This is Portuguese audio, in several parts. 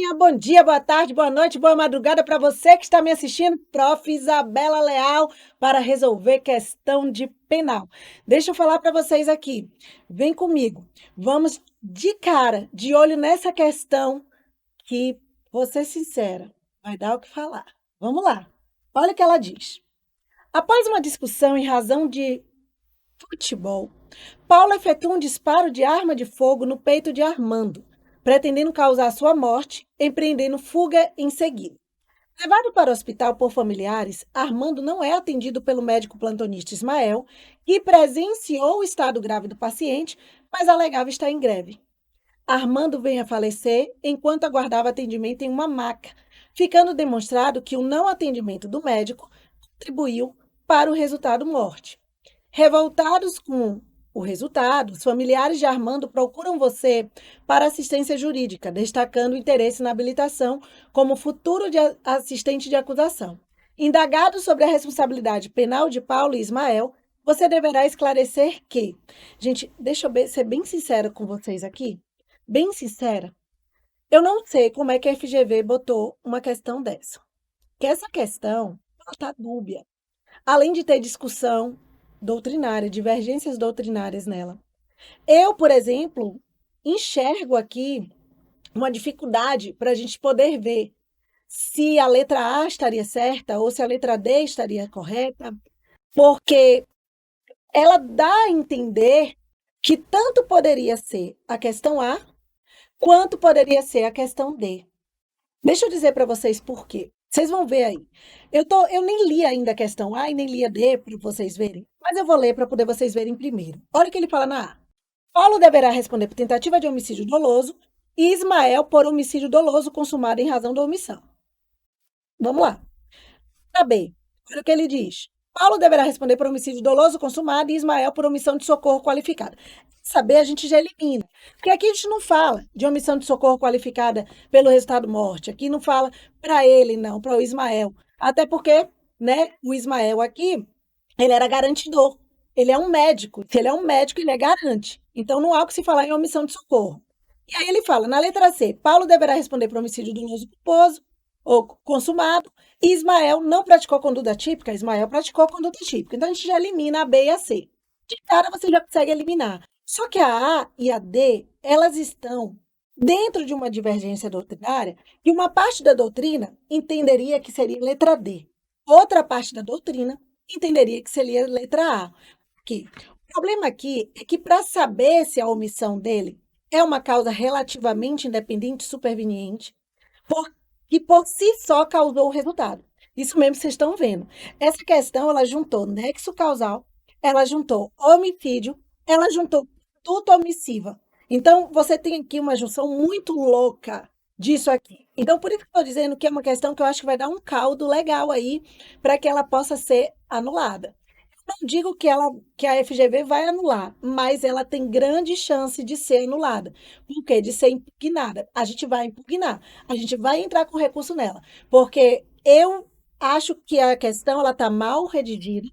manhã, bom dia, boa tarde, boa noite, boa madrugada para você que está me assistindo, Prof. Isabela Leal, para resolver questão de penal. Deixa eu falar para vocês aqui, vem comigo, vamos de cara, de olho nessa questão que, vou ser sincera, vai dar o que falar. Vamos lá, olha o que ela diz. Após uma discussão em razão de futebol, Paulo efetua um disparo de arma de fogo no peito de Armando, pretendendo causar sua morte, empreendendo fuga em seguida. Levado para o hospital por familiares, Armando não é atendido pelo médico plantonista Ismael, que presenciou o estado grave do paciente, mas alegava estar em greve. Armando vem a falecer enquanto aguardava atendimento em uma maca, ficando demonstrado que o não atendimento do médico contribuiu para o resultado morte. Revoltados com o resultado, os familiares de Armando procuram você para assistência jurídica, destacando o interesse na habilitação como futuro assistente de acusação. Indagado sobre a responsabilidade penal de Paulo e Ismael, você deverá esclarecer que... Gente, deixa eu ser bem sincera com vocês aqui. Bem sincera. Eu não sei como é que a FGV botou uma questão dessa. Que essa questão está dúbia. Além de ter discussão doutrinária, divergências doutrinárias nela. Eu, por exemplo, enxergo aqui uma dificuldade para a gente poder ver se a letra A estaria certa ou se a letra D estaria correta, porque ela dá a entender que tanto poderia ser a questão A, quanto poderia ser a questão D. Deixa eu dizer para vocês por quê. Vocês vão ver aí. Eu nem li ainda a questão A e nem li a D para vocês verem, mas eu vou ler para poder vocês verem primeiro. Olha o que ele fala na A. Paulo deverá responder por tentativa de homicídio doloso e Ismael por homicídio doloso consumado em razão da omissão. Vamos lá. Na B, olha o que ele diz. Paulo deverá responder por homicídio doloso consumado e Ismael por omissão de socorro qualificada. Saber a gente já elimina. Porque aqui a gente não fala de omissão de socorro qualificada pelo resultado morte. Aqui não fala para ele, não, para o Ismael. Até porque, né, o Ismael aqui, ele era garantidor. Ele é um médico. Se ele é um médico, ele é garante. Então não há o que se falar em omissão de socorro. E aí ele fala, na letra C, Paulo deverá responder por homicídio doloso culposo ou consumado, e Ismael não praticou conduta típica, Ismael praticou conduta típica. Então a gente já elimina a B e a C. De cara você já consegue eliminar. Só que a A e a D, elas estão dentro de uma divergência doutrinária e uma parte da doutrina entenderia que seria letra D. Outra parte da doutrina entenderia que seria letra A. Aqui. O problema aqui é que para saber se a omissão dele é uma causa relativamente independente e superveniente, que por si só causou o resultado. Isso mesmo vocês estão vendo. Essa questão, ela juntou nexo causal, ela juntou homicídio, ela juntou conduta omissiva. Então, você tem aqui uma junção muito louca disso aqui. Então, por isso que eu estou dizendo que é uma questão que eu acho que vai dar um caldo legal aí para que ela possa ser anulada. Eu não digo que a FGV vai anular, mas ela tem grande chance de ser anulada. Por quê? De ser impugnada. A gente vai impugnar, a gente vai entrar com recurso nela, porque eu acho que a questão está mal redigida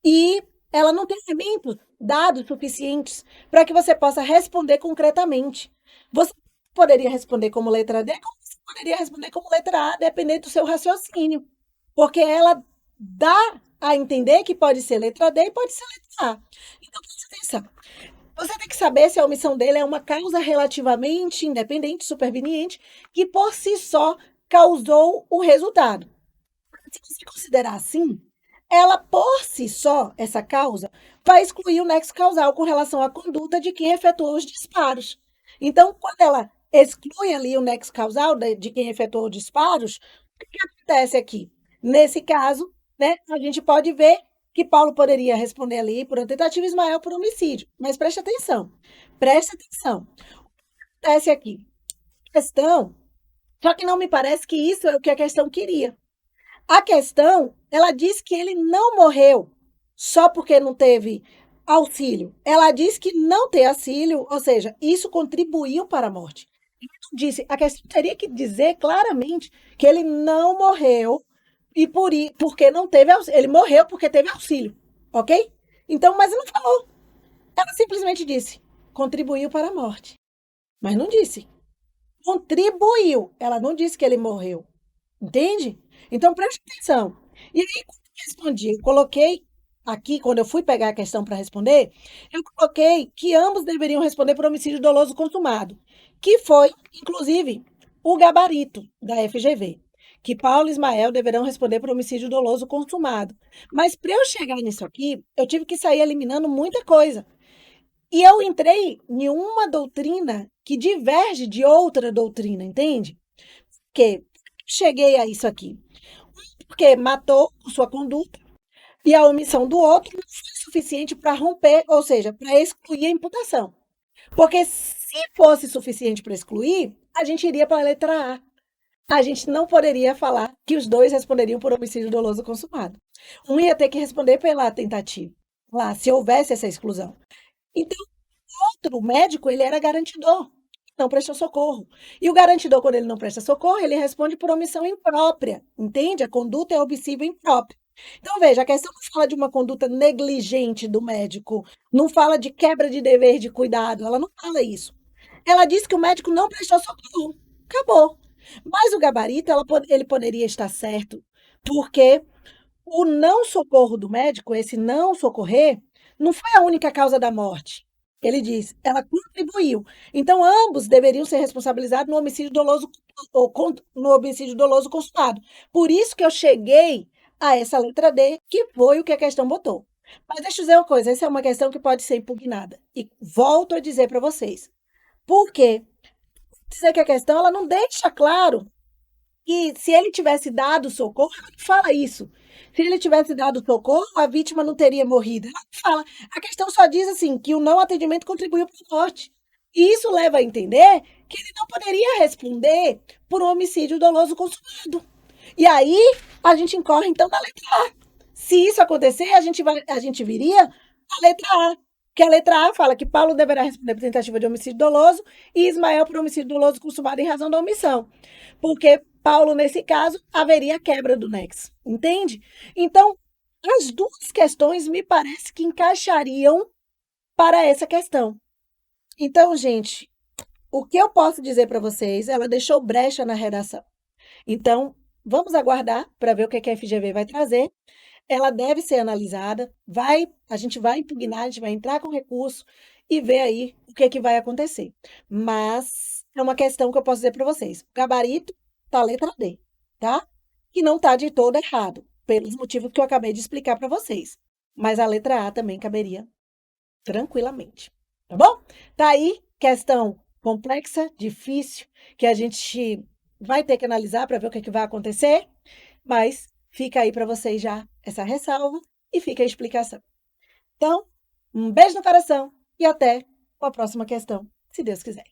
e ela não tem elementos, dados suficientes para que você possa responder concretamente. Você poderia responder como letra D, como você poderia responder como letra A, dependendo do seu raciocínio. Porque ela dá a entender que pode ser letra D e pode ser letra A. Então, presta atenção. Você tem que saber se a omissão dele é uma causa relativamente independente, superveniente, que por si só causou o resultado. Se você considerar assim, ela por si só, essa causa, vai excluir o nexo causal com relação à conduta de quem efetuou os disparos. Então, quando ela exclui ali o nexo causal de quem efetuou os disparos, o que acontece aqui? Nesse caso, né, a gente pode ver que Paulo poderia responder ali por uma tentativa, Ismael por homicídio. Mas preste atenção. Preste atenção. O que acontece aqui? Questão, só que não me parece que isso é o que a questão queria. A questão, ela diz que ele não morreu só porque não teve auxílio. Ela diz que não ter auxílio, ou seja, isso contribuiu para a morte. Disse, a questão teria que dizer claramente que ele não morreu e porque não teve auxílio. Ele morreu porque teve auxílio, ok? Então, mas não falou. Ela simplesmente disse, contribuiu para a morte. Mas não disse contribuiu. Ela não disse que ele morreu. Entende? Então preste atenção. E aí, quando eu respondi, eu coloquei aqui, quando eu fui pegar a questão para responder, eu coloquei que ambos deveriam responder por homicídio doloso consumado, que foi, inclusive, o gabarito da FGV, que Paulo e Ismael deverão responder por homicídio doloso consumado. Mas para eu chegar nisso aqui, eu tive que sair eliminando muita coisa. E eu entrei em uma doutrina que diverge de outra doutrina, entende? Que cheguei a isso aqui. Porque matou com sua conduta e a omissão do outro não foi suficiente para romper, ou seja, para excluir a imputação. Porque se fosse suficiente para excluir, a gente iria para a letra A. A gente não poderia falar que os dois responderiam por homicídio doloso consumado. Um ia ter que responder pela tentativa, lá, se houvesse essa exclusão. Então, o médico, ele era garantidor, não prestou socorro. E o garantidor, quando ele não presta socorro, ele responde por omissão imprópria, entende? A conduta é omissiva imprópria. Então, veja, a questão não fala de uma conduta negligente do médico, não fala de quebra de dever de cuidado, ela não fala isso. Ela diz que o médico não prestou socorro. Acabou. Mas o gabarito, ele poderia estar certo, porque o não socorro do médico, esse não socorrer, não foi a única causa da morte. Ele diz, ela contribuiu. Então, ambos deveriam ser responsabilizados no homicídio doloso ou no homicídio doloso consumado. Por isso que eu cheguei a essa letra D, que foi o que a questão botou. Mas deixa eu dizer uma coisa, essa é uma questão que pode ser impugnada. E volto a dizer para vocês. Por quê? Dizer que a questão ela não deixa claro que se ele tivesse dado socorro, ela não fala isso. Se ele tivesse dado socorro, a vítima não teria morrido. Ela não fala. A questão só diz assim que o não atendimento contribuiu para a morte. E isso leva a entender que ele não poderia responder por um homicídio doloso consumado. E aí a gente incorre então na letra A. Se isso acontecer, a gente viria a letra A. Que a letra A fala que Paulo deverá responder por tentativa de homicídio doloso e Ismael por homicídio doloso consumado em razão da omissão. Porque Paulo, nesse caso, haveria quebra do nexo. Entende? Então, as duas questões me parece que encaixariam para essa questão. Então, gente, o que eu posso dizer para vocês, ela deixou brecha na redação. Então, vamos aguardar para ver o que a FGV vai trazer. Ela deve ser analisada, a gente vai impugnar, a gente vai entrar com recurso e ver aí o que vai acontecer. Mas é uma questão que eu posso dizer para vocês. O gabarito tá a letra D, tá? Que não tá de todo errado, pelos motivos que eu acabei de explicar para vocês. Mas a letra A também caberia tranquilamente, tá bom? Tá aí questão complexa, difícil, que a gente vai ter que analisar para ver o que vai acontecer, mas fica aí para vocês já essa ressalva e fica a explicação. Então, um beijo no coração e até a próxima questão, se Deus quiser.